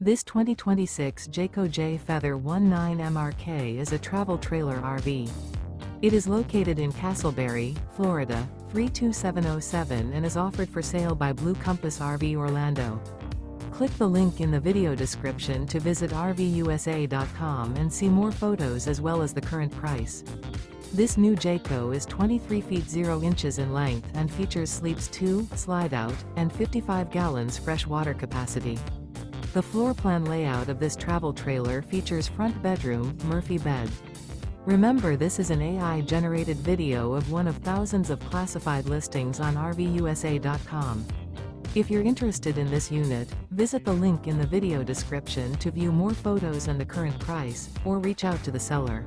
This 2026 Jayco Jay Feather 19MRK is a travel trailer RV. It is located in Casselberry, Florida, 32707 and is offered for sale by Blue Compass RV Orlando. Click the link in the video description to visit RVUSA.com and see more photos as well as the current price. This new Jayco is 23 feet 0 inches in length and features sleeps 2, slide-out, and 55 gallons fresh water capacity. The floor plan layout of this travel trailer features front bedroom, Murphy bed. Remember, this is an AI-generated video of one of thousands of classified listings on RVUSA.com. If you're interested in this unit, visit the link in the video description to view more photos and the current price, or reach out to the seller.